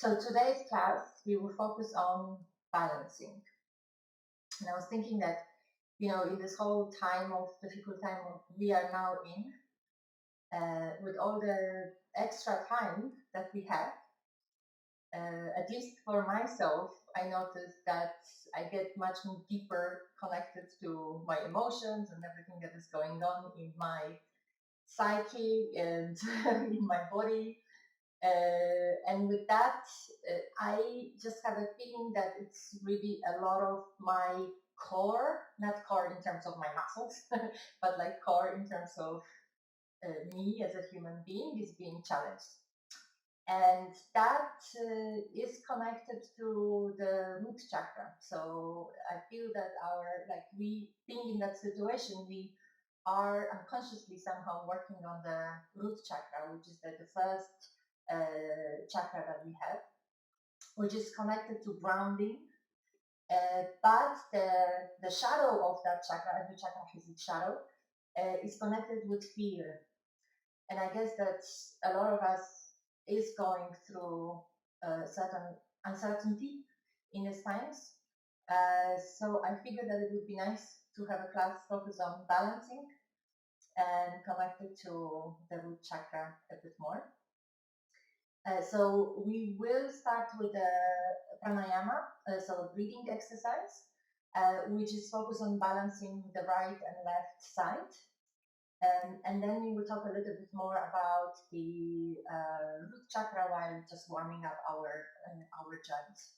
So today's class, we will focus on balancing. And I was thinking that, in this whole difficult time we are now in, with all the extra time that we have, at least for myself, I noticed that I get much deeper connected to my emotions and everything that is going on in my psyche and in my body. And with that, I just have a feeling that it's really a lot of my core, not core in terms of my muscles, but like core in terms of me as a human being is being challenged. And that is connected to the root chakra. So I feel that we being in that situation, we are unconsciously somehow working on the root chakra, which is the first chakra that we have, which is connected to grounding. But the shadow of that chakra, every chakra has its shadow, is connected with fear. And I guess that a lot of us is going through certain uncertainty in these times. So I figured that it would be nice to have a class focused on balancing and connected to the root chakra a bit more. So we will start with the pranayama, so a breathing exercise, which is focused on balancing the right and left side. And then we will talk a little bit more about the root chakra while just warming up our joints.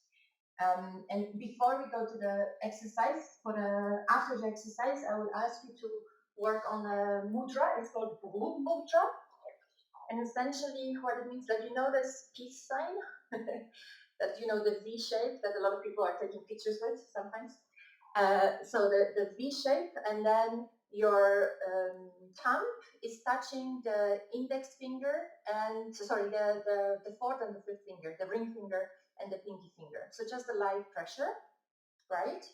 And before we go to the exercise, after the exercise, I will ask you to work on a mudra. It's called mudra. And essentially what it means, like, this peace sign, that, the V shape that a lot of people are taking pictures with sometimes. So the V shape, and then your thumb is touching the index finger and, the fourth and the fifth finger, the ring finger and the pinky finger. So just a light pressure, right?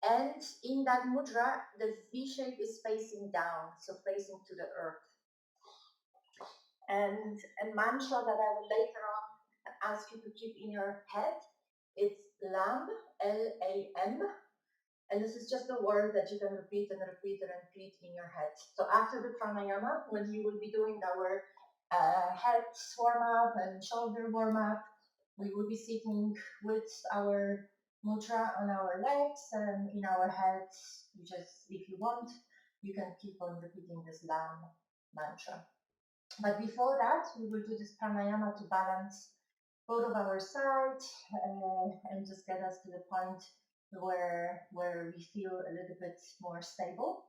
And in that mudra, the V shape is facing down, so facing to the earth. And a mantra that I will later on ask you to keep in your head, it's LAM, L-A-M. And this is just a word that you can repeat and repeat and repeat in your head. So after the pranayama, when you will be doing our head warm-up and shoulder warm-up, we will be sitting with our mudra on our legs and in our heads. If you want, you can keep on repeating this LAM mantra. But before that, we will do this pranayama to balance both of our sides and just get us to the point where we feel a little bit more stable.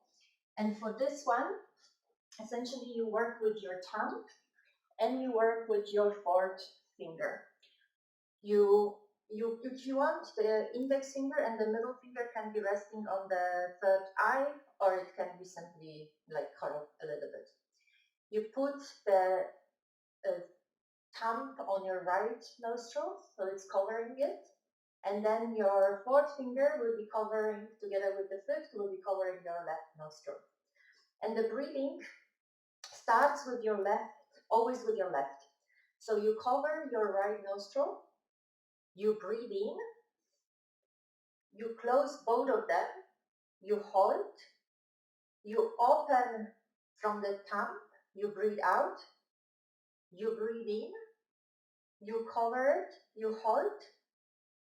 And for this one, essentially you work with your thumb and you work with your fourth finger. If you want, the index finger and the middle finger can be resting on the third eye, or it can be simply like curled a little bit. You put the thumb on your right nostril, so it's covering it, and then your fourth finger will be covering, together with the fifth, will be covering your left nostril. And the breathing starts with your left, always with your left. So you cover your right nostril, you breathe in, you close both of them, you hold, you open from the thumb, you breathe out, you breathe in, you cover it, you hold,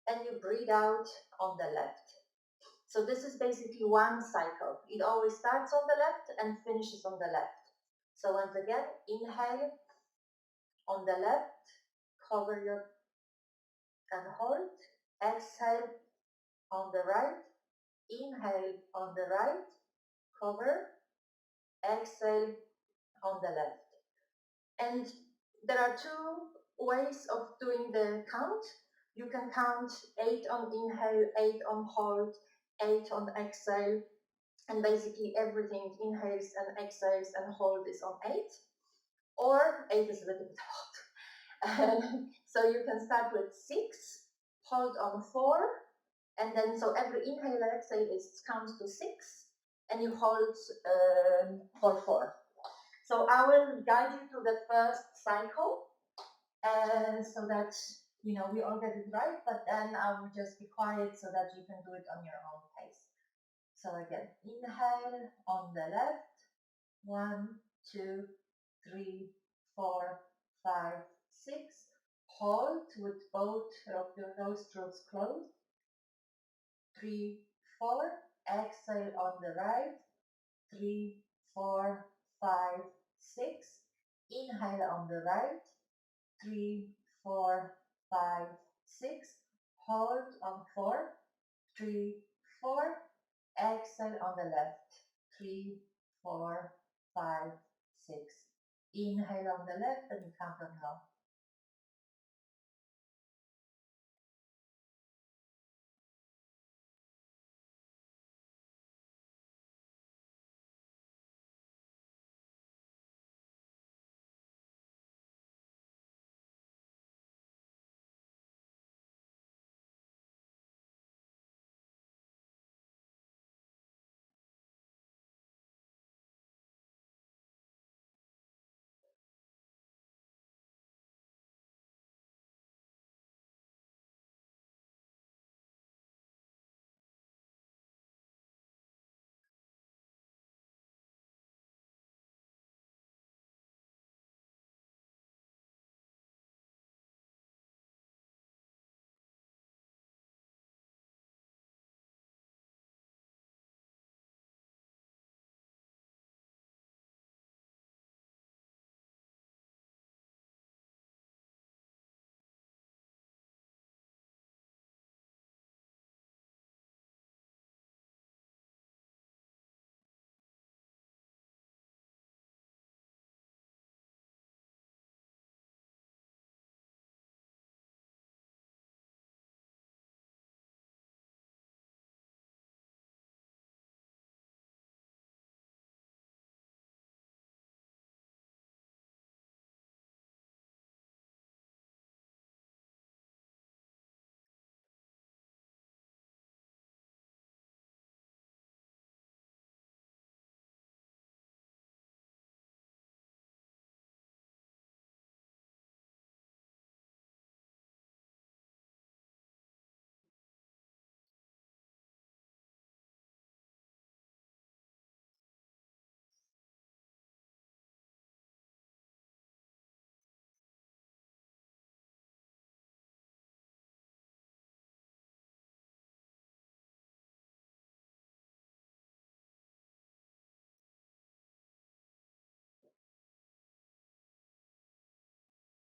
and you breathe out on the left. So this is basically one cycle. It always starts on the left and finishes on the left. So once again, inhale on the left, cover your and hold, exhale on the right, inhale on the right, cover, exhale on the left. And there are two ways of doing the count. You can count 8 on inhale, 8 on hold, 8 on exhale, and basically everything inhales and exhales and hold is on 8. Or 8 is a little bit hot. So you can start with 6, hold on 4, and then so every inhale and exhale counts to 6, and you hold for 4. So I will guide you to the first cycle, so that we all get it right, but then I will just be quiet so that you can do it on your own pace. So again, inhale on the left, 1, 2, 3, 4, 5, 6. Hold with both of your nostrils closed. 3, 4. Exhale on the right. 3, 4, 5, 6. Inhale on the right. 3, 4, 5, 6. Hold on 4. 3, 4. Exhale on the left. 3, 4, 5, 6. Inhale on the left and count on long.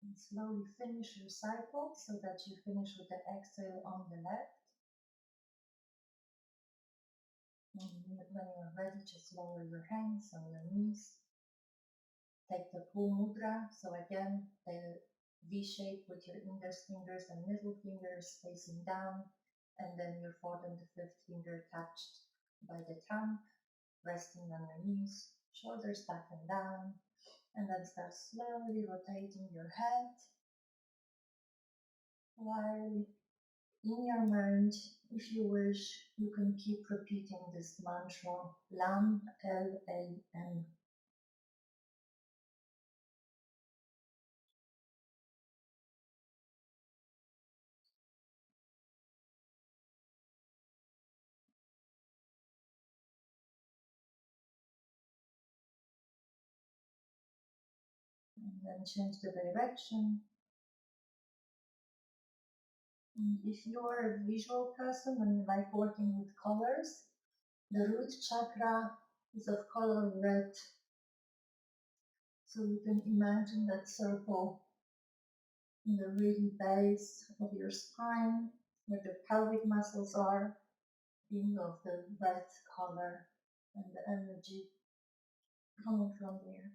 And slowly finish your cycle so that you finish with the exhale on the left. And when you're ready, just lower your hands on your knees. Take the Pool Mudra. So again, the V shape with your index fingers and middle fingers facing down, and then your fourth and the fifth finger touched by the thumb, resting on your knees, shoulders back and down, and then start slowly rotating your head, while in your mind, if you wish, you can keep repeating this mantra, LAM, L-A-M. And then change the direction. If you are a visual person and you like working with colors, the root chakra is of color red. So you can imagine that circle in the really base of your spine, where the pelvic muscles are, being of the red color and the energy coming from there.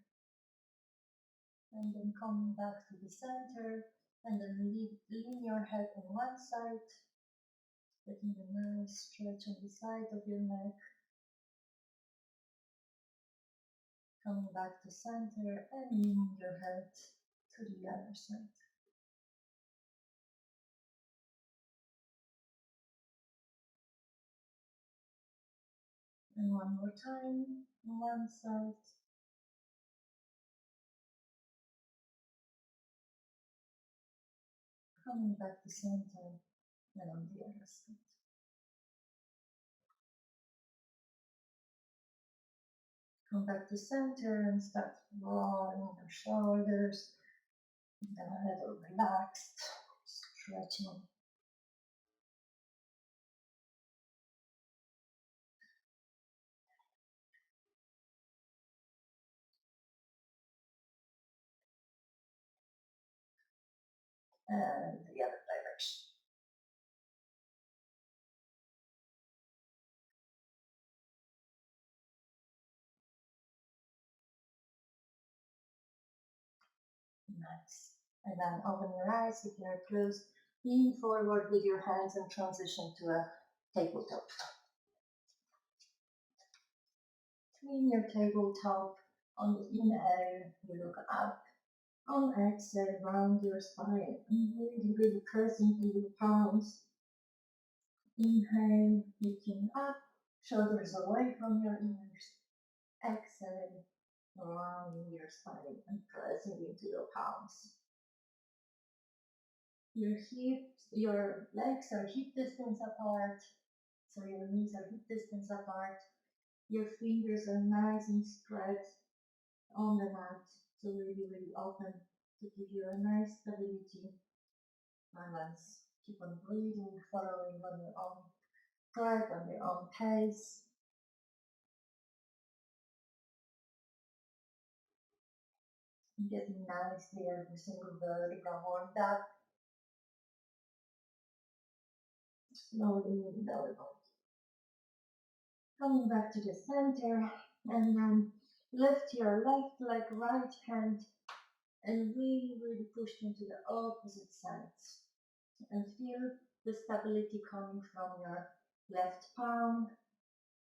And then coming back to the center, and then lean your head on one side, getting a nice stretch on the side of your neck, coming back to center and leaning your head to the other side. And one more time, on one side, Coming back to center and on the other side. Come back to center and start rolling your shoulders. Then a little relaxed, stretching. And the other direction. Nice. And then open your eyes if you're closed. Lean forward with your hands and transition to a tabletop. In your tabletop, on the inhale, you look up. On exhale, round your spine and really press into your palms. Inhale, looking up, shoulders away from your ears. Exhale, rounding your spine and pressing into your palms. Your hips, your legs are hip distance apart, so your knees are hip distance apart. Your fingers are nice and spread on the mat, so really open to give you a nice stability, balance. Keep on breathing, following on your own track, on your own pace. Getting nicely every single vertebra warmed up. Slowly moving the lower body. Coming back to the center, and then lift your left leg, right hand, and really push into the opposite sides. And feel the stability coming from your left palm,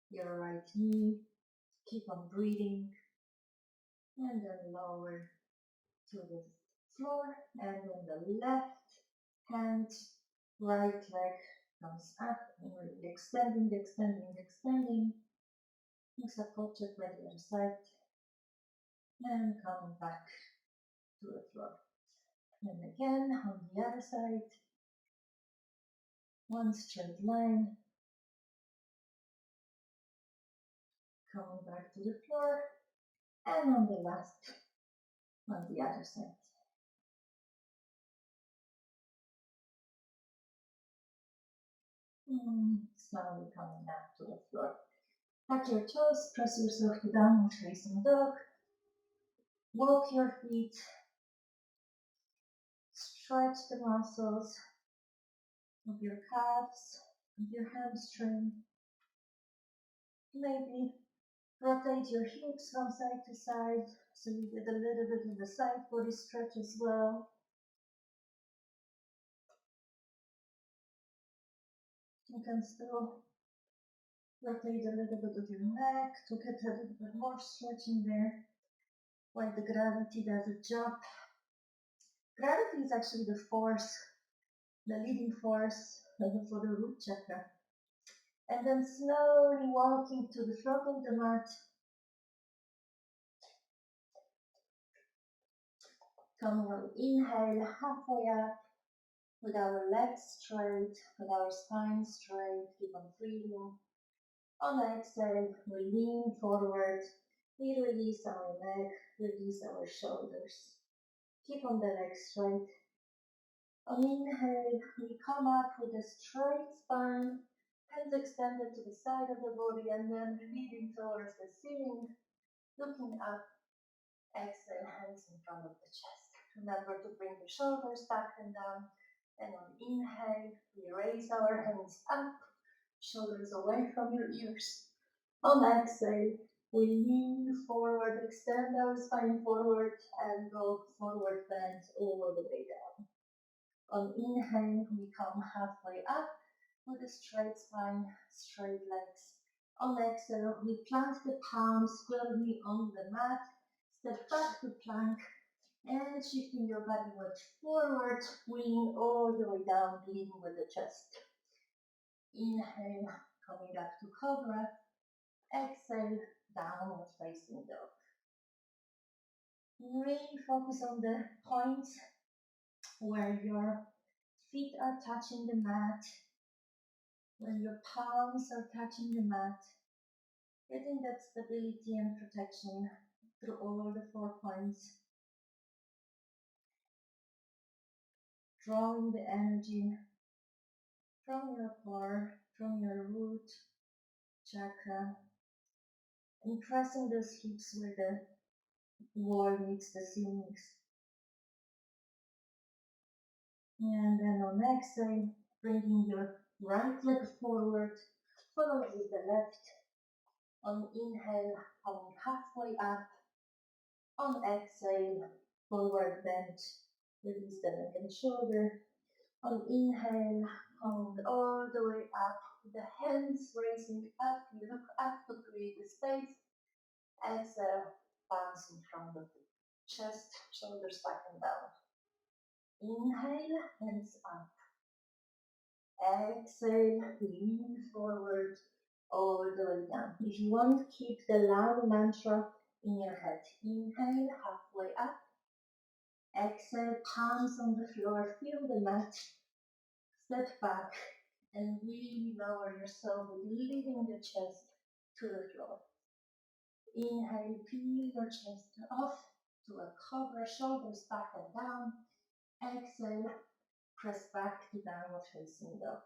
your right knee. Keep on breathing, and then lower to the floor, and then the left hand, right leg comes up, and really extending. Support check by the other side, and coming back to the floor. And again on the other side, one straight line, coming back to the floor, and on the last, on the other side. Slowly coming back to the floor. Tuck your toes, press yourself to downward facing dog. Walk your feet, stretch the muscles of your calves, of your hamstring. Maybe rotate your hips from side to side so you get a little bit of a side body stretch as well. You can still rotate a little bit of your neck to get a little bit more stretching there while the gravity does its job. Gravity is actually the force, the leading force for the root chakra. And then slowly walking to the front of the mat. Come on, inhale halfway up with our legs straight, with our spine straight. Keep on breathing. On exhale, we lean forward. We release our neck, release our shoulders. Keep on the legs straight. On inhale, we come up with a straight spine, hands extended to the side of the body, and then leading towards the ceiling, looking up. Exhale, hands in front of the chest. Remember to bring the shoulders back and down. And on inhale, we raise our hands up, shoulders away from your ears. On exhale, we lean forward, extend our spine forward, and go forward bend all the way down. On inhale, we come halfway up with a straight spine, straight legs. On exhale, we plant the palms firmly on the mat, step back to plank, and shifting your body weight forward, lean all the way down, leading with the chest. Inhale, coming up to Cobra. Exhale, downward facing dog. Really focus on the points where your feet are touching the mat, when your palms are touching the mat, getting that stability and protection through all the 4 points, drawing the energy from your core, from your root chakra, and pressing those hips where the wall meets the ceilings. And then on exhale, bringing your right leg forward, followed with the left. On inhale, coming halfway up. On exhale, forward bend, release the neck and shoulder. On inhale, coming all the way up, the hands raising up, you look up to create a space. Exhale, palms in front of the chest, shoulders back and down. Inhale, hands up. Exhale, lean forward, all the way down. If you want, keep the loud mantra in your head. Inhale, halfway up. Exhale, palms on the floor, feel the mat. Step back and really lower yourself, leaving the chest to the floor. Inhale, peel your chest off to a Cobra, shoulders back and down. Exhale, press back to downward facing dog.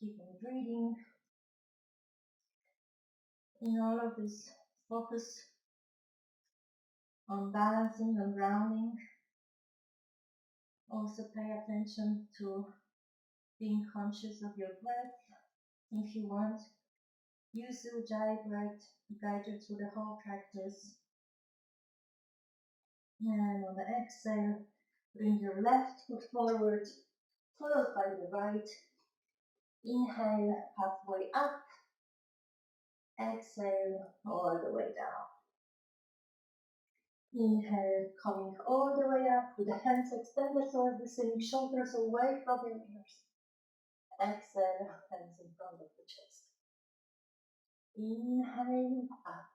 Keep on breathing. In all of this, focus on balancing and grounding. Also pay attention to being conscious of your breath. If you want, use the Ujjayi breath to guide you through the whole practice. And on the exhale, bring your left foot forward, followed by the right. Inhale, halfway up. Exhale, all the way down. Inhale, coming all the way up with the hands extended towards the ceiling, shoulders away from your ears. Exhale, hands in front of the chest. Inhale, up.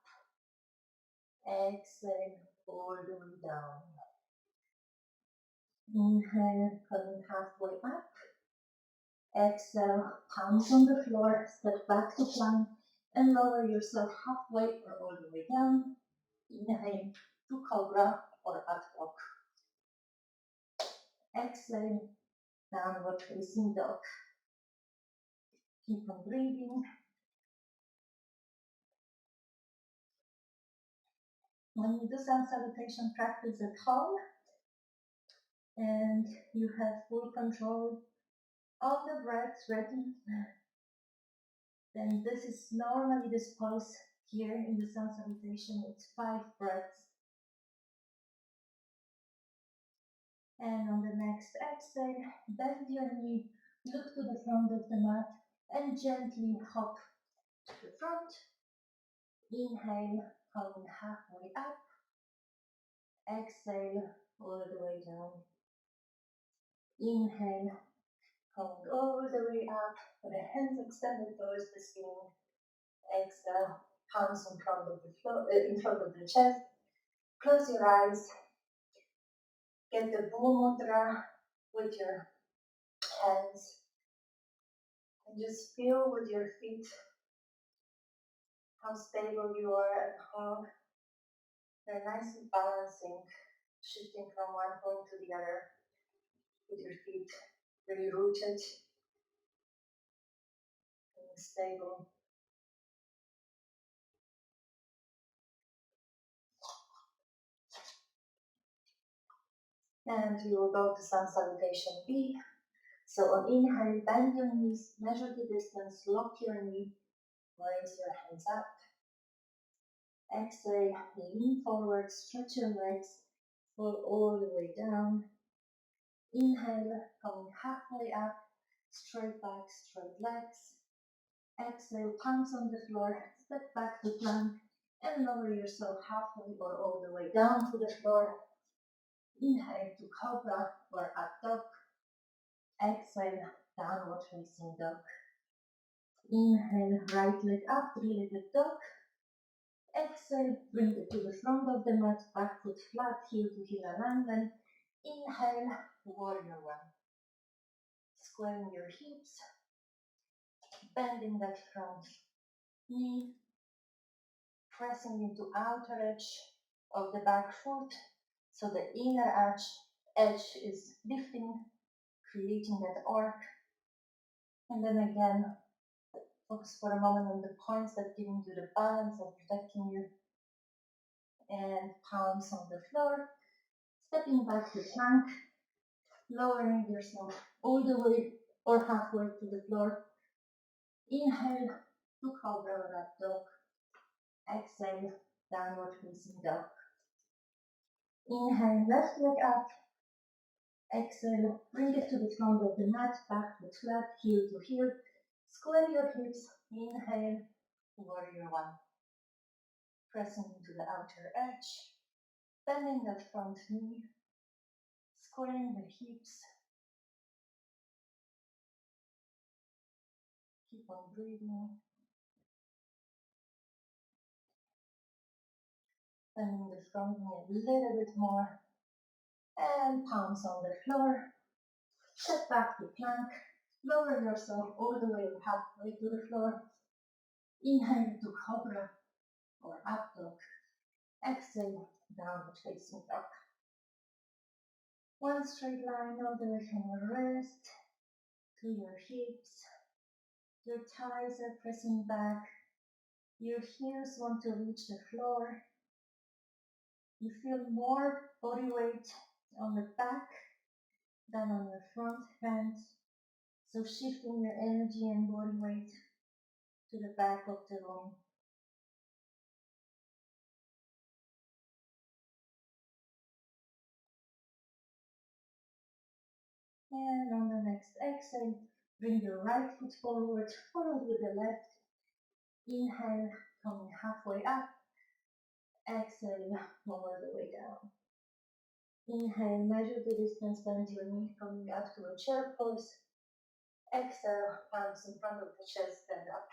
Exhale, all the way down. Inhale, coming halfway up. Exhale, palms on the floor, step back to plank and lower yourself halfway or all the way down. Inhale to Cobra or up dog. Exhale, downward facing dog. Keep on breathing. When you do sun salutation practice at home and you have full control of the breath ready, then this is normally this pose here in the sun salutation. It's 5 breaths. And on the next exhale, bend your knee, look to the front of the mat, and gently hop to the front. Inhale, coming halfway up. Exhale, all the way down. Inhale, coming all the way up, with the hands extended towards the ceiling. Exhale, palms in front of the floor, in front of the chest. Close your eyes. Get the Bhu Mudra with your hands. And just feel with your feet how stable you are and how they're nicely balancing, shifting from one point to the other with your feet really rooted and stable. And we will go to sun salutation B. So on inhale, bend your knees, measure the distance, lock your knee, raise your hands up. Exhale, lean forward, stretch your legs, fall all the way down. Inhale, coming halfway up, straight back, straight legs. Exhale, palms on the floor, step back to plank, and lower yourself halfway or all the way down to the floor. Inhale to Cobra or up dog. Exhale, downward facing dog. Inhale, right leg up, 3-legged dog. Exhale, bring it to the front of the mat, back foot flat, heel to heel alignment. Inhale, warrior one. Squaring your hips, bending that front knee, pressing into outer edge of the back foot, so the inner edge is lifting, creating that arc. And then again, focus for a moment on the points that giving you the balance and protecting you. And palms on the floor, stepping back to plank, lowering yourself all the way or halfway to the floor. Inhale to Cobra or up dog. Exhale, downward facing dog. Inhale, left leg up. Exhale, bring it to the front of the mat, back to flat, heel to heel. Square your hips. Inhale, warrior one. Pressing into the outer edge, bending that front knee, squaring the hips. Keep on breathing. Bending the front knee a little bit more. And palms on the floor. Step back to plank. Lower yourself all the way halfway to the floor. Inhale to Cobra or up dog. Exhale, downward facing dog. One straight line all the way from your wrist to your hips. Your thighs are pressing back. Your heels want to reach the floor. You feel more body weight on the back than on your front hands. So shifting your energy and body weight to the back of the room. And on the next exhale, bring your right foot forward, followed with the left. Inhale, coming halfway up. Exhale, lower the way down. Inhale, measure the distance, bend your knee, coming up to a chair pose. Exhale, palms in front of the chest, stand up.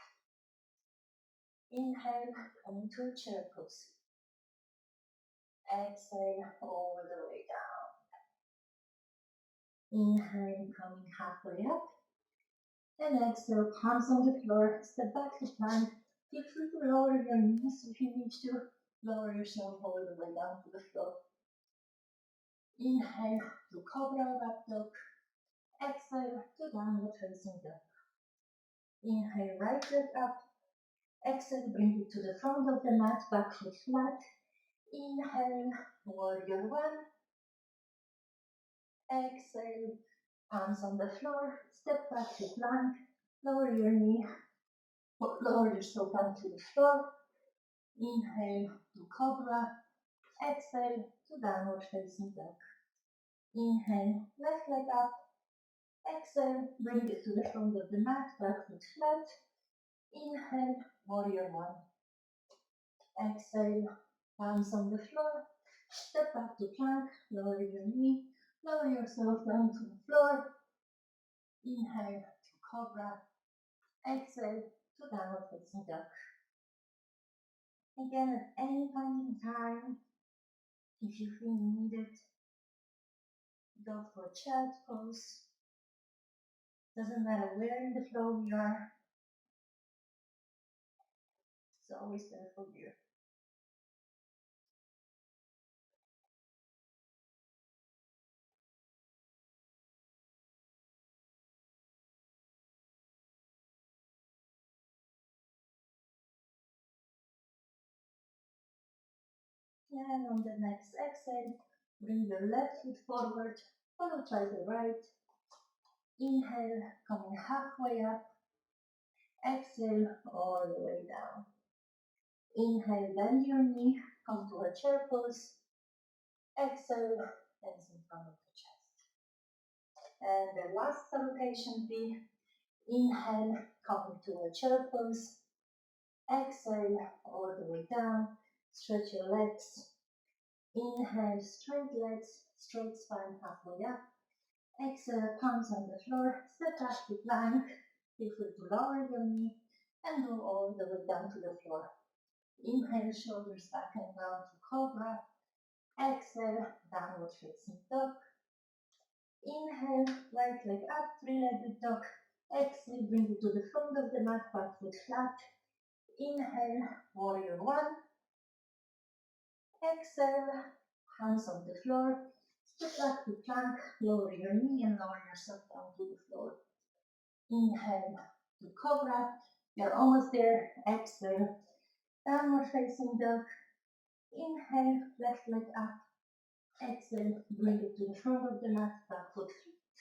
Inhale, coming to a chair pose. Exhale, all the way down. Inhale, coming halfway up. And exhale, palms on the floor, step back to plank. Feel free to lower your knees if you need to. Lower yourself all the way down to the floor. Inhale to Cobra or up dog. Exhale to downward facing dog. Inhale, right leg up. Exhale, bring it to the front of the mat, back foot flat. Inhale, warrior one. Exhale, palms on the floor, step back to plank, lower your knee, lower yourself down to the floor. Inhale to Cobra. Exhale to downward facing dog. Inhale, left leg up. Exhale, bring it to the front of the mat, back foot flat. Inhale, warrior one. Exhale, palms on the floor. Step back to plank, lower your knee, lower yourself down to the floor. Inhale to Cobra. Exhale to downward facing dog. Again, at any point in time, if you feel you need it, go for a child pose. Doesn't matter where in the flow you are, it's always there for you. And on the next exhale, bring your left foot forward, followed by the right. Inhale, coming halfway up. Exhale, all the way down. Inhale, bend your knee, come to a chair pose. Exhale, hands in front of the chest. And the last salutation be, inhale, coming to a chair pose. Exhale, all the way down. Stretch your legs. Inhale, straight legs, straight spine halfway up. Exhale, palms on the floor, step back to plank. Feel free to lower your knee and go all the way down to the floor. Inhale, shoulders back and down to Cobra. Exhale, downward facing dog. Inhale, right leg up, three-legged dog. Exhale, bring it to the front of the mat, back foot flat. Inhale, warrior one. Exhale, hands on the floor. Step back to plank, lower your knee and lower yourself down to the floor. Inhale to Cobra. You're almost there. Exhale, downward facing dog. Inhale, left leg up. Exhale, bring it to the front of the mat, back foot flat.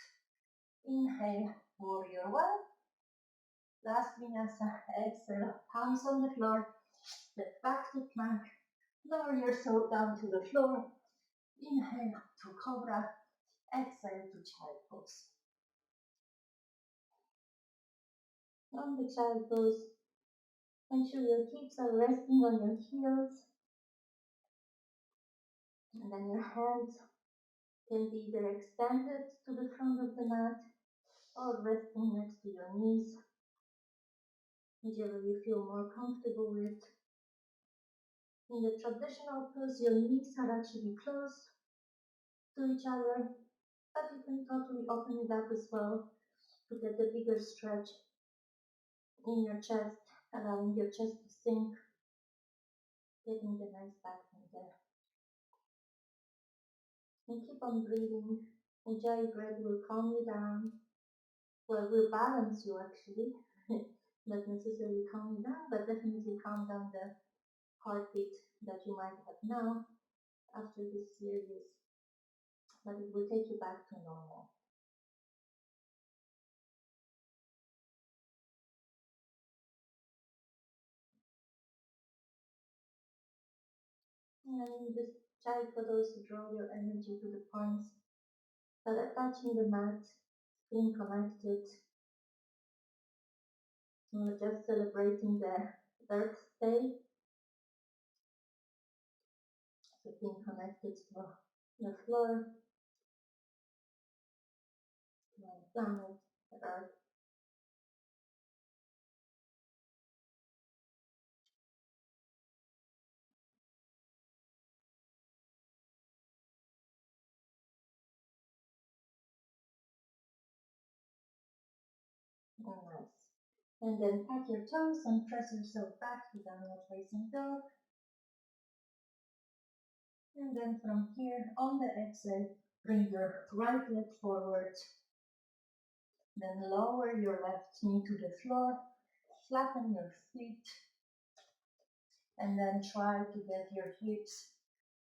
Inhale, warrior one. Last vinyasa. Exhale, palms on the floor. Step back to plank. Lower yourself down to the floor. Inhale to Cobra. Exhale to child pose. On the child pose, make sure your hips are resting on your heels. And then your hands can be either extended to the front of the mat or resting next to your knees, whichever you feel more comfortable with. In the traditional pose, your knees are actually close to each other, but you can totally open it up as well to get a bigger stretch in your chest, allowing your chest to sink, getting the nice back from there. And keep on breathing. Ujjayi breath will calm you down. Well, will balance you actually. Not necessarily calm you down, but definitely calm down the heartbeat that you might have now after this series. But it will take you back to normal. And in this child pose, draw your energy to the points that are touching the mat, being connected. We're just celebrating the Earth Day. So being connected to the floor, the planet, the Earth. Nice. And then pat your toes and press yourself back to downward facing dog. And then from here, on the exhale, bring your right leg forward. Then lower your left knee to the floor. Flatten your feet. And then try to get your hips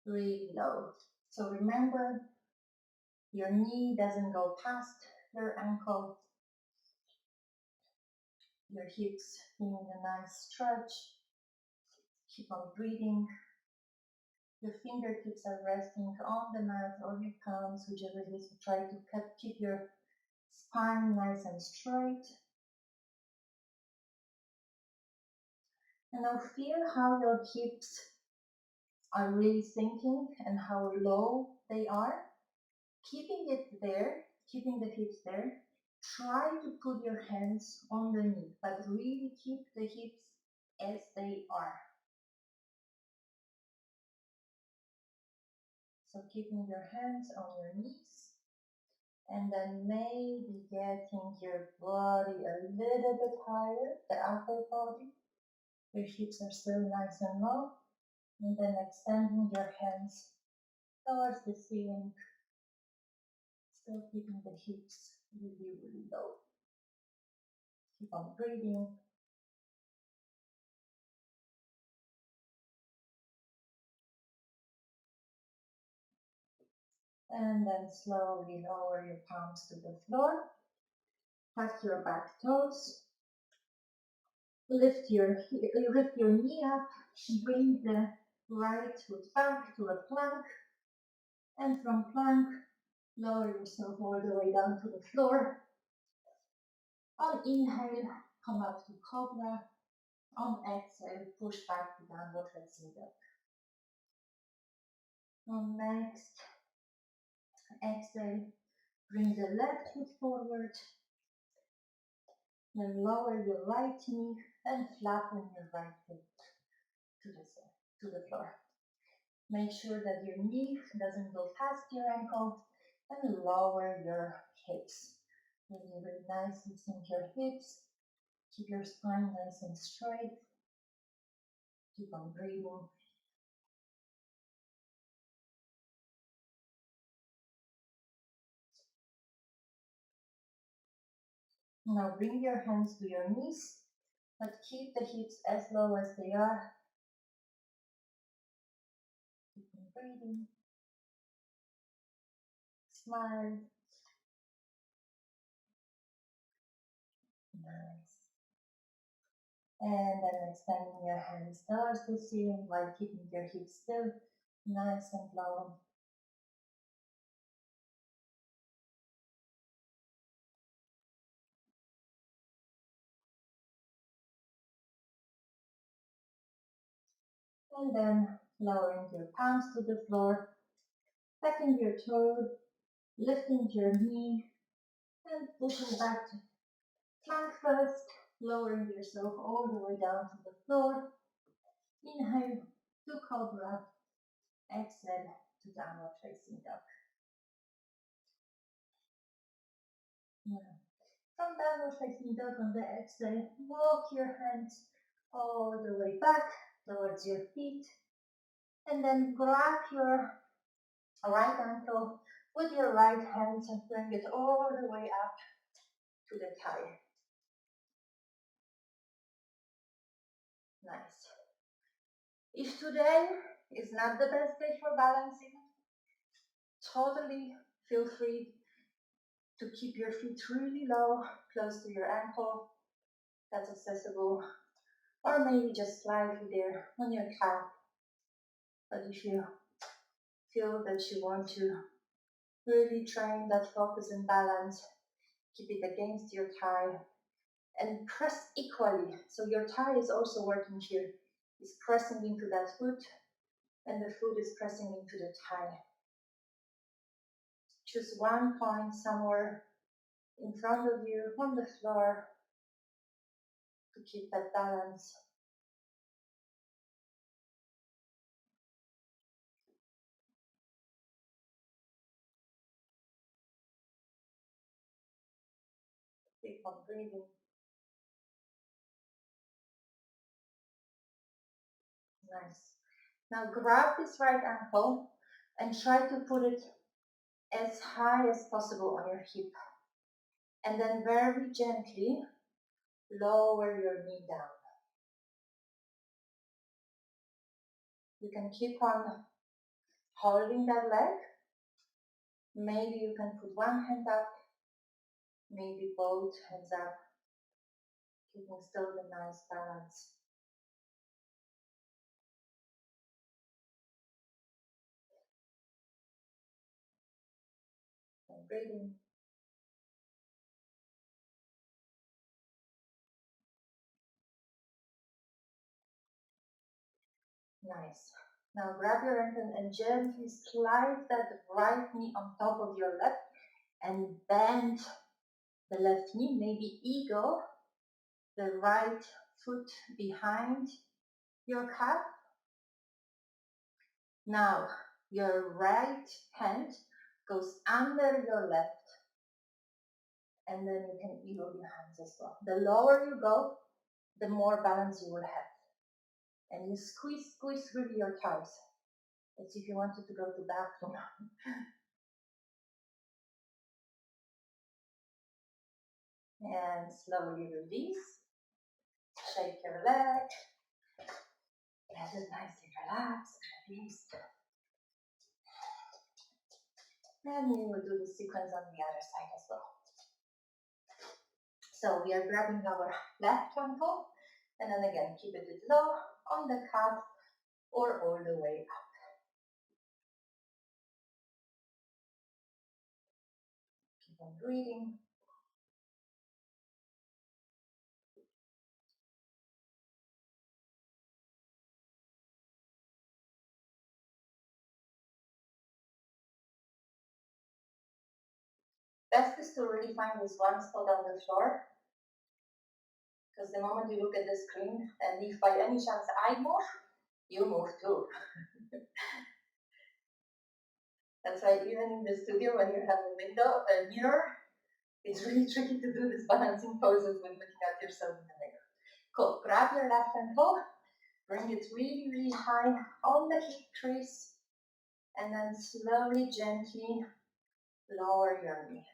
really low. So remember, your knee doesn't go past your ankle. Your hips feeling a nice stretch. Keep on breathing. Your fingertips are resting on the mat or your palms, whichever it is. Try to keep your spine nice and straight. And now feel how your hips are really sinking and how low they are. Keeping it there, keeping the hips there. Try to put your hands on the knee, but really keep the hips as they are. So keeping your hands on your knees, and then maybe getting your body a little bit higher, the upper body. Your hips are still nice and low, and then extending your hands towards the ceiling, still keeping the hips really, really low. Keep on breathing. And then slowly lower your palms to the floor. Tuck your back toes. Lift your knee up. Bring the right foot back to a plank. And from plank, lower yourself all the way down to the floor. On inhale, come up to Cobra. On exhale, push back to downward facing dog. On next exhale, bring the left foot forward. Then lower your right knee and flatten your right foot to the floor. Make sure that your knee doesn't go past your ankle, and lower your hips. Really, really nicely sink your hips. Keep your spine nice and straight. Keep on breathing. Now bring your hands to your knees, but keep the hips as low as they are. Keep on breathing. Smile. Nice. And then extending your hands towards the ceiling while keeping your hips still nice and low. And then lowering your palms to the floor, backing your toe, lifting your knee, and pushing back to plank first, lowering yourself all the way down to the floor. Inhale to Cobra, exhale to downward facing dog. Now, from downward facing dog on the exhale, walk your hands all the way back towards your feet, and then grab your right ankle with your right hand and bring it all the way up to the thigh. Nice. If today is not the best day for balancing, totally feel free to keep your feet really low, close to your ankle. That's accessible. Or maybe just slightly there on your calf. But if you feel that you want to really train that focus and balance, keep it against your thigh and press equally. So your thigh is also working here. It's pressing into that foot and the foot is pressing into the thigh. Choose one point somewhere in front of you on the floor to keep that balance. Keep on breathing. Nice. Now grab this right ankle and try to put it as high as possible on your hip. And then very gently lower your knee down. You can keep on holding that leg. Maybe you can put one hand up, maybe both hands up, keeping still the nice balance. And breathing. Nice. Now grab your ankle and gently slide that right knee on top of your left and bend the left knee, maybe eagle the right foot behind your calf. Now your right hand goes under your left, and then you can eagle your hands as well. The lower you go, the more balance you will have. And you squeeze really your thighs as if you wanted to go to the bathroom. And slowly release. Shake your leg. Let it nicely relax, release. And we will do the sequence on the other side as well. So we are grabbing our left ankle, and then again, keep it low on the calf or all the way up. Keep on breathing. Best is to really find this one spot on the floor, because the moment you look at the screen, and if by any chance I move, you move too. That's why even in the studio, when you have a mirror, it's really tricky to do these balancing poses when looking at yourself in the mirror. Cool. Grab your left ankle, bring it really, really high on the hip crease, and then slowly, gently lower your knee.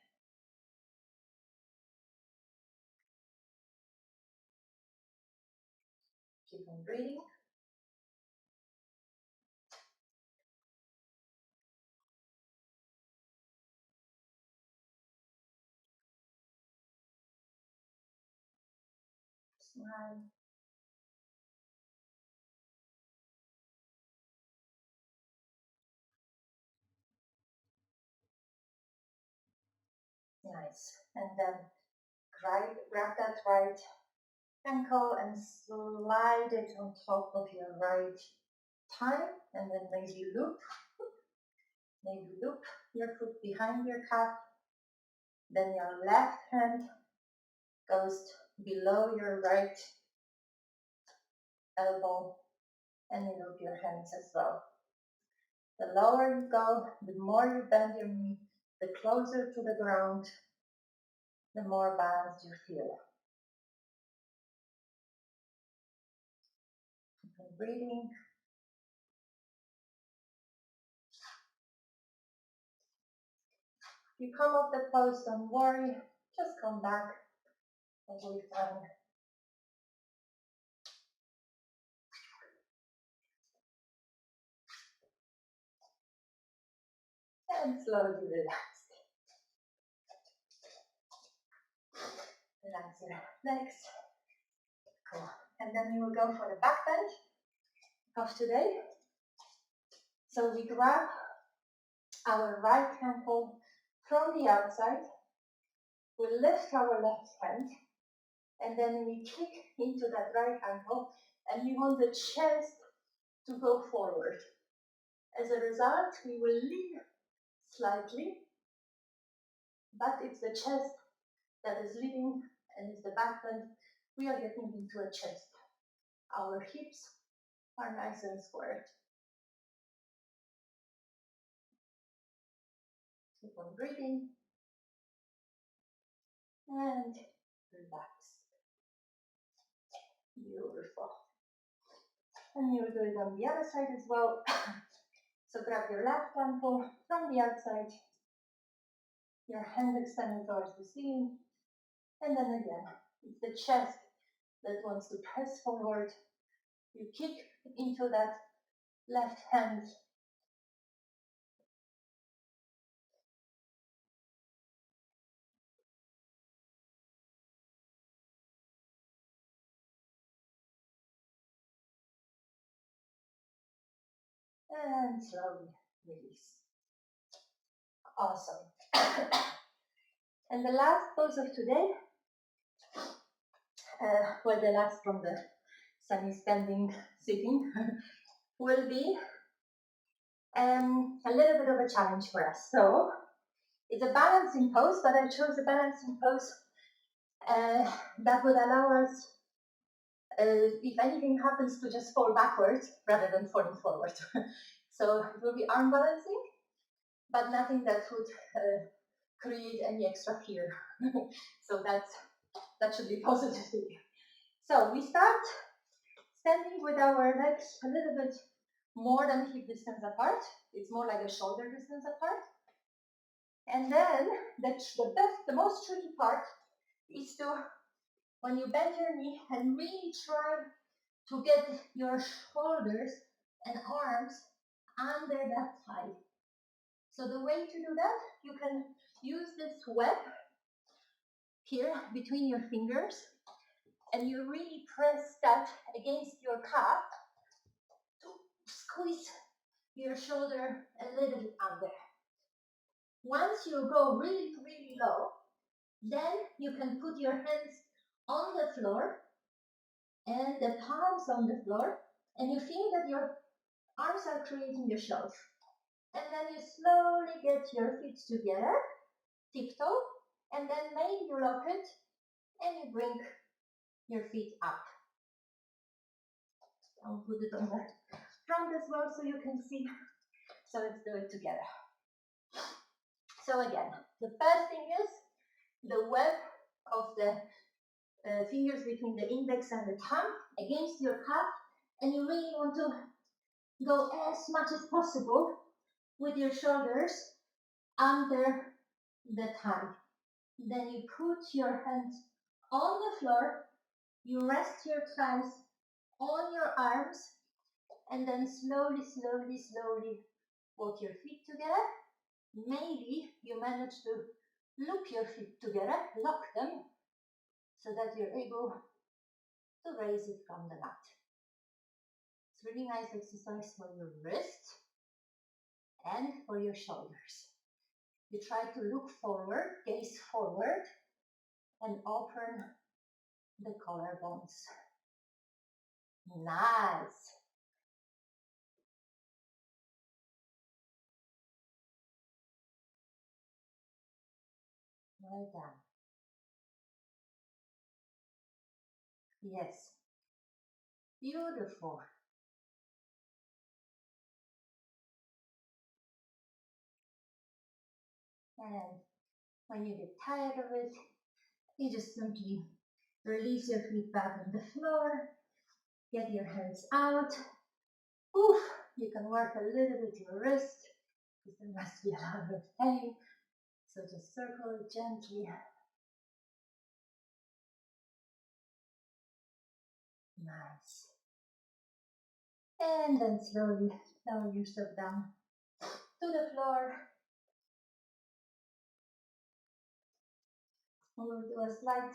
Keep on breathing. Smile. Nice. And then grab that right ankle and slide it on top of your right thigh, and then maybe loop your foot behind your calf. Then your left hand goes below your right elbow, and you loop your hands as well. The lower you go, the more you bend your knee, the closer to the ground, the more balanced you feel. Keep on breathing. If you come off the pose, don't worry, just come back. It'll be fine. And slowly relax. Relax your legs. Cool. And then we will go for the back bend of today. So we grab our right ankle from the outside. We lift our left hand, and then we kick into that right ankle, and we want the chest to go forward. As a result, we will lean slightly, but it's the chest that is leaning, and it's the back bend. We are getting into a chest. Our hips are nice and squared. Keep on breathing and relax. Beautiful. And you will do it on the other side as well. So grab your left ankle from the outside, your hand extended towards the ceiling, and then again, it's the chest that wants to press forward. You kick into that left hand. And slowly release. Awesome. And the last pose of today, the last from the sunny standing sitting, will be a little bit of a challenge for us. So it's a balancing pose, but I chose a balancing pose that would allow us, if anything happens, to just fall backwards rather than falling forward. So it will be arm balancing, but nothing that would create any extra fear. So that should be positive. So we start standing with our legs a little bit more than hip distance apart. It's more like a shoulder distance apart. And then the most tricky part is to, when you bend your knee and really try to get your shoulders and arms under that thigh. So the way to do that, you can use this web here between your fingers, and you really press that against your calf to squeeze your shoulder a little bit under. Once you go really, really low, then you can put your hands on the floor and the palms on the floor, and you feel that your arms are creating the shelf. And then you slowly get your feet together, tiptoe, and then maybe you lock it and you bring your feet up. I'll put it on front as well so you can see. So let's do it together. So again, the first thing is the web of the fingers between the index and the thumb against your calf, and you really want to go as much as possible with your shoulders under the thigh. Then you put your hands on the floor, you rest your thumbs on your arms, and then slowly, slowly, slowly walk your feet together. Maybe you manage to loop your feet together, lock them, so that you're able to raise it from the mat. It's really nice exercise for your wrist and for your shoulders. You try to look forward, gaze forward, and open the collarbones. Nice. Well done. Yes. Beautiful. And when you get tired of it, you just simply release your feet back on the floor, get your hands out. Oof, you can work a little bit your wrist, because there must be a lot of pain. So just circle it gently. Nice. And then slowly lower yourself down to the floor. And we'll do a slight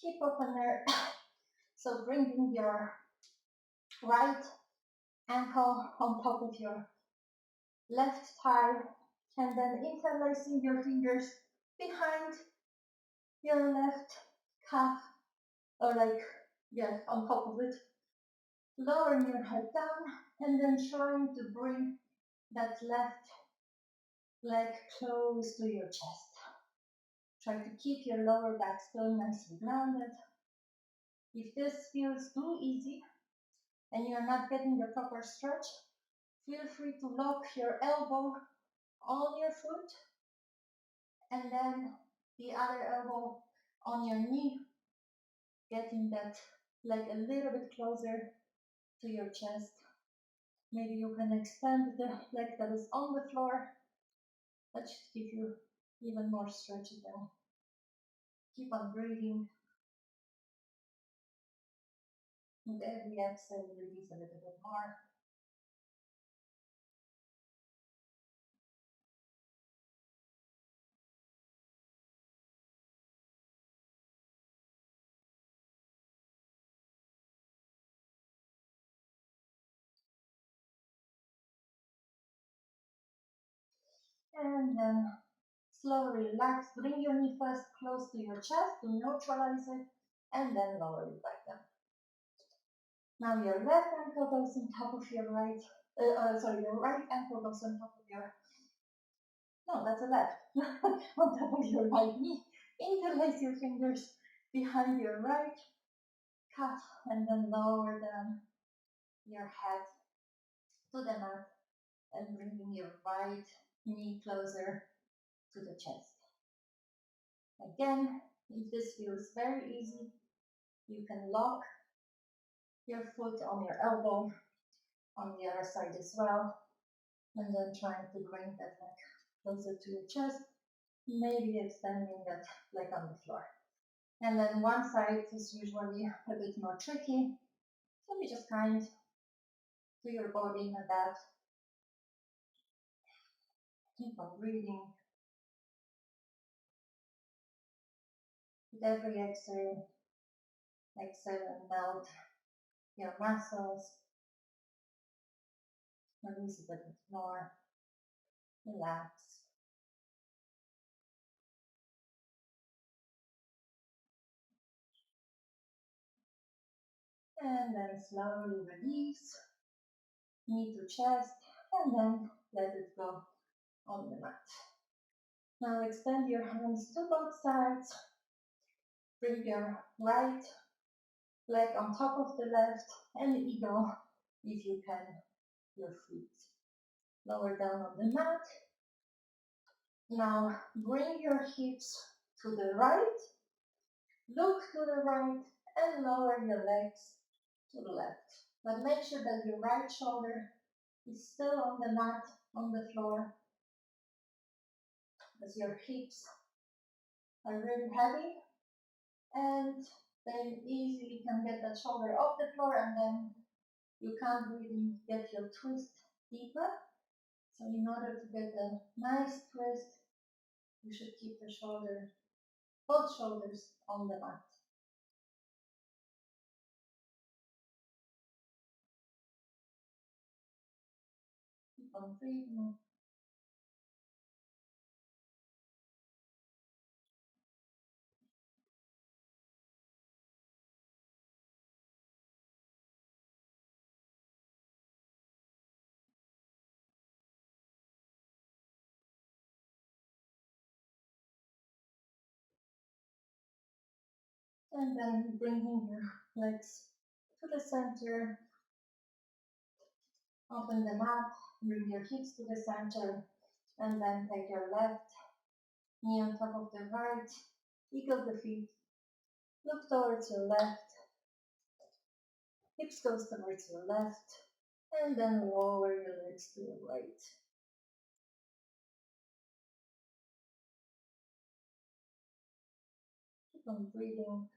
hip opener. So bringing your right ankle on top of your left thigh, and then interlacing your fingers behind your left calf, or on top of it, lowering your head down, and then trying to bring that left leg close to your chest. Try to keep your lower back still nicely grounded. If this feels too easy and you're not getting the proper stretch, feel free to lock your elbow on your foot and then the other elbow on your knee, getting that leg a little bit closer to your chest. Maybe you can extend the leg that is on the floor. That should give you even more stretch again. Keep on breathing. With every exhale, release a little bit more. And then slowly relax. Bring your knee first close to your chest to neutralize it, and then lower it back down. Now your left ankle goes on top of your your right ankle goes on top of your, no, that's a left, on top of your right knee. Interlace your fingers behind your right calf, and then lower down your head to the mat, and bringing your right knee closer to the chest. Again, if this feels very easy, you can lock your foot on your elbow on the other side as well, and then trying to bring that leg closer to your chest, maybe extending that leg on the floor. And then one side is usually a bit more tricky, so be just kind to your body and that. Keep on breathing. With every exhale, and melt your muscles. Release a bit more. Relax. And then slowly release, knee to chest, and then let it go on the mat. Now extend your hands to both sides. Bring your right leg on top of the left and eagle. if you can, your feet. Lower down on the mat. Now bring your hips to the right, look to the right, and lower your legs to the left. But make sure that your right shoulder is still on the mat, on the floor, as your hips are really heavy, and then easily can get that shoulder off the floor, and then you can't really get your twist deeper. So in order to get a nice twist, you should keep the both shoulders on the mat. Keep on breathing. And then bringing your legs to the center. Open the mat, bring your hips to the center, and then take your left knee on top of the right, wiggle the feet, look towards your left, hips goes towards your left, and then lower your legs to the right. Keep on breathing.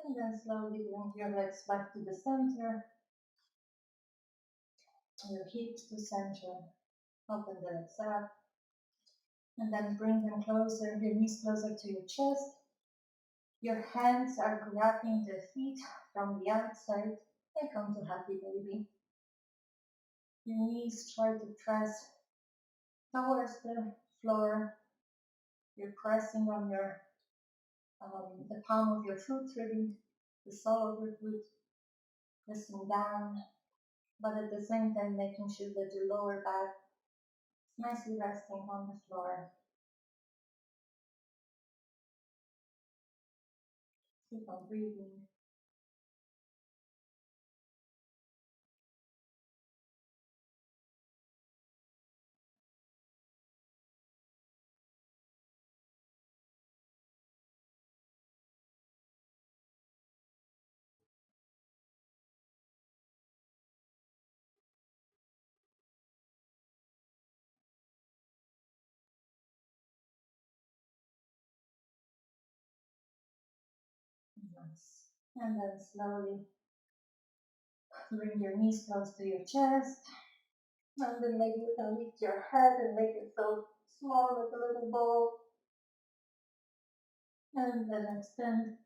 And then slowly bring your legs back to the center, your hips to center, open the legs up, and then bring them closer, your knees closer to your chest. Your hands are grabbing the feet from the outside and come to happy baby. Your knees try to press towards the floor. You're pressing on the palm of your foot, really, the sole of your foot, pressing down, but at the same time making sure that your lower back is nicely resting on the floor. Keep on breathing. Nice. And then slowly bring your knees close to your chest. And then maybe you can lift your head and make it so small like a little ball. And then extend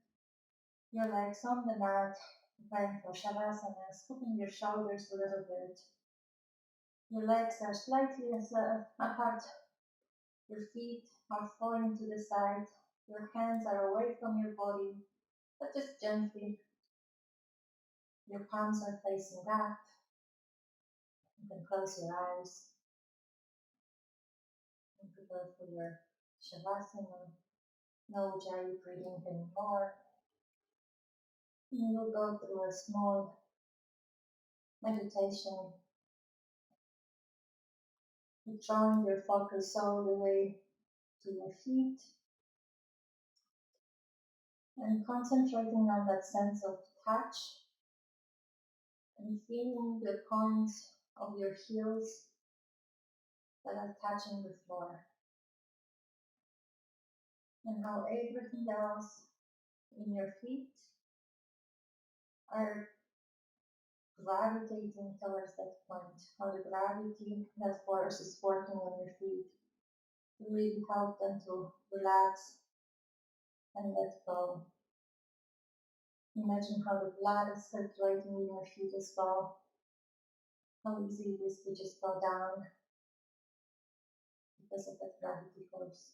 your legs on the mat, preparing for Shavasana, scooping your shoulders a little bit. Your legs are slightly apart. Your feet are falling to the side. Your hands are away from your body, but just gently. Your palms are facing back. You can close your eyes and prepare for your Shavasana. No giant breathing anymore. You will go through a small meditation, drawing your focus all the way to your feet and concentrating on that sense of touch and feeling the points of your heels that are touching the floor, and how everything else in your feet are gravitating towards that point, how the gravity, that force is working on your feet to really help them to relax and let go. Imagine how the blood is circulating in your feet as well. How easy it is to just go down because of that gravity force.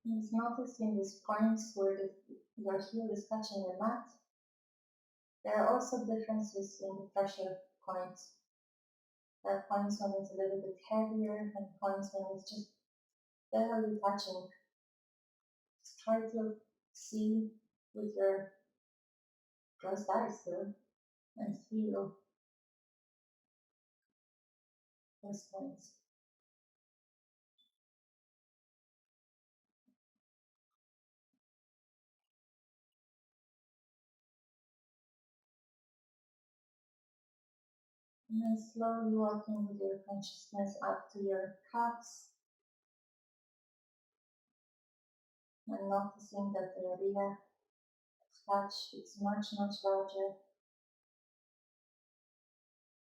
And noticing these points where your heel is touching the mat. There are also differences in the pressure points. There are points when it's a little bit heavier and points when it's just barely touching. Just try to see with your closed eyes still and feel those points. And then slowly walking with your consciousness up to your calves and noticing that the area of touch is much, much larger.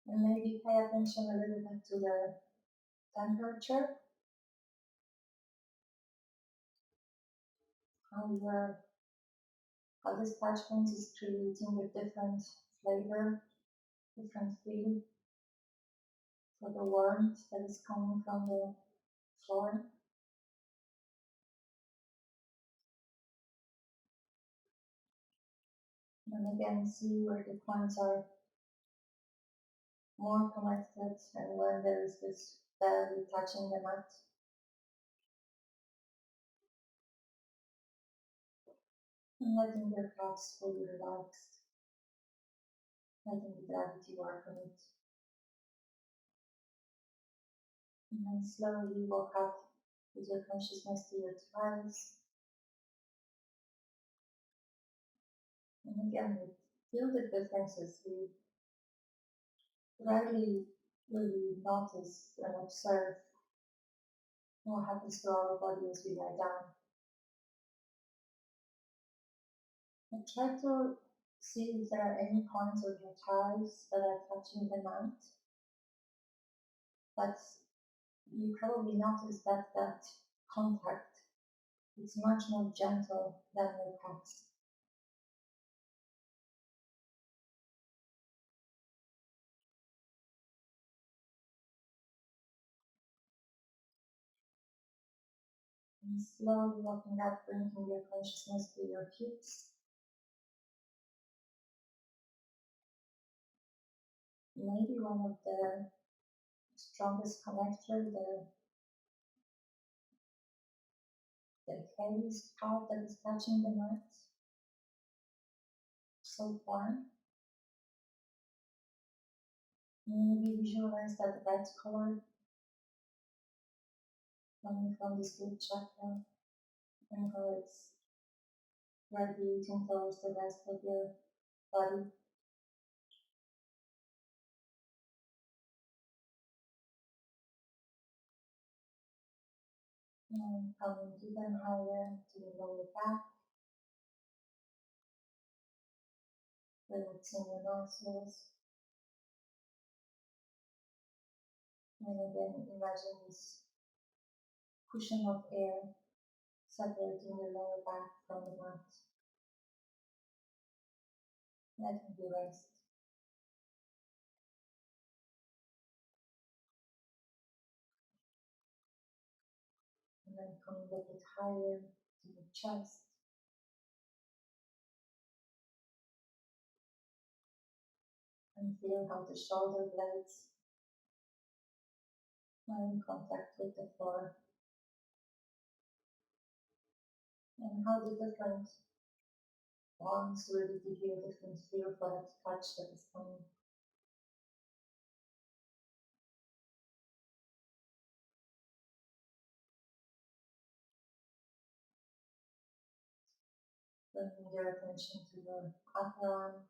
And maybe pay attention a little bit to the temperature, how this attachment is creating a different flavor, different feel for the warmth that is coming from the floor. And again, see where the points are more connected and when there is this barely touching the mat. And letting your calves fully relaxed, letting the gravity work on it. And then slowly walk up with your consciousness to your thighs. And again, feel the differences. We rarely really notice and observe what happens to our body as we lie down. And try to see if there are any points of your thighs that are touching the mat. But you probably notice that that contact is much more gentle than your calves. And slowly walking up, bringing your consciousness to your hips. Maybe one of the strongest connector, the heaviest part that is touching the mat so far. Maybe visualize that red color coming from this root chakra and how it's radiating towards the rest of your body. And coming even higher to the lower back, relaxing your nostrils. And again, imagine this cushion of air separating the lower back from the mat. Letting you rest. And then coming a bit higher to the chest. And feel how the shoulder blades are in contact with the floor. And how the different ones really give you a different feel for that touch that is coming. Bringing your attention to your upper arm,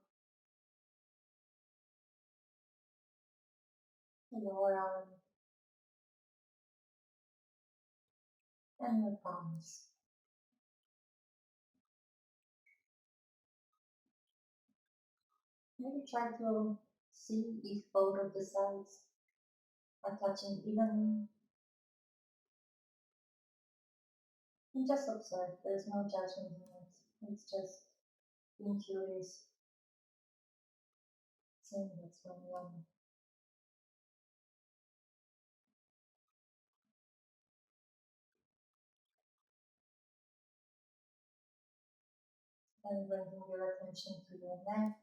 the lower arm, and your palms. Maybe try to see if both of the sides are touching evenly. And just observe, there's no judgment in it. It's just being curious, seeing what's going on. And bringing your attention to your neck,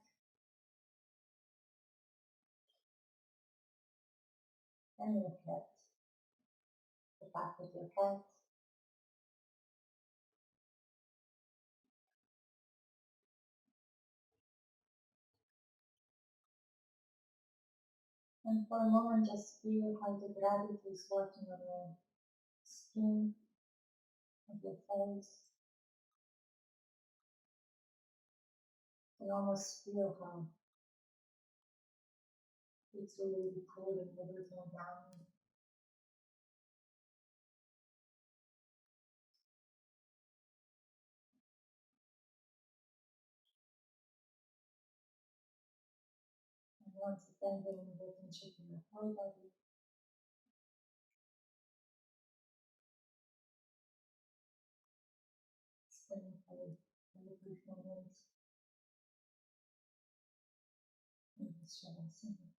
and your head, the back of your head. And for a moment, just feel how the gravity is working on your skin, of your face. You almost feel how it's really pulling everything down. And once again, bringing the attention to your whole body. Staying for a brief moment in this Shavasana.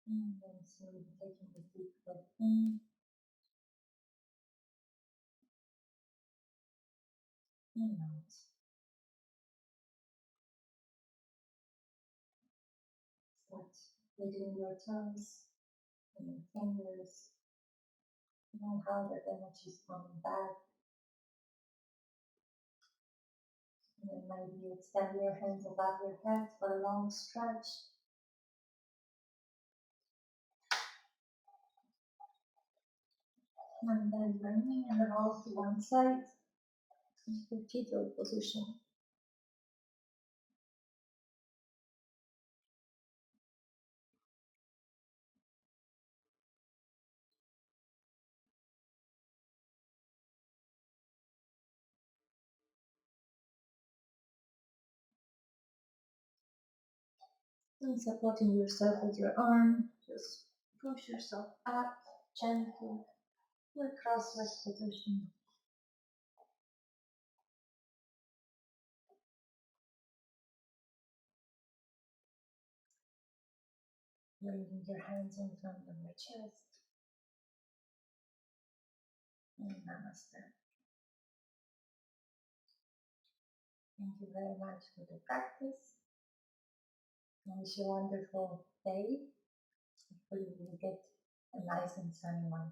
And then slowly taking a deep breath in and out. Start wiggling your toes and your fingers. Know how that energy is coming back. And then maybe extend your hands above your head for a long stretch. And then your knee and roll to one side into fetal position. And supporting yourself with your arm, just push yourself up gently to a cross-leg position. Bringing your hands in front of your chest. And namaste. Thank you very much for the practice. I wish you a wonderful day. Hopefully you will get a nice and sunny one.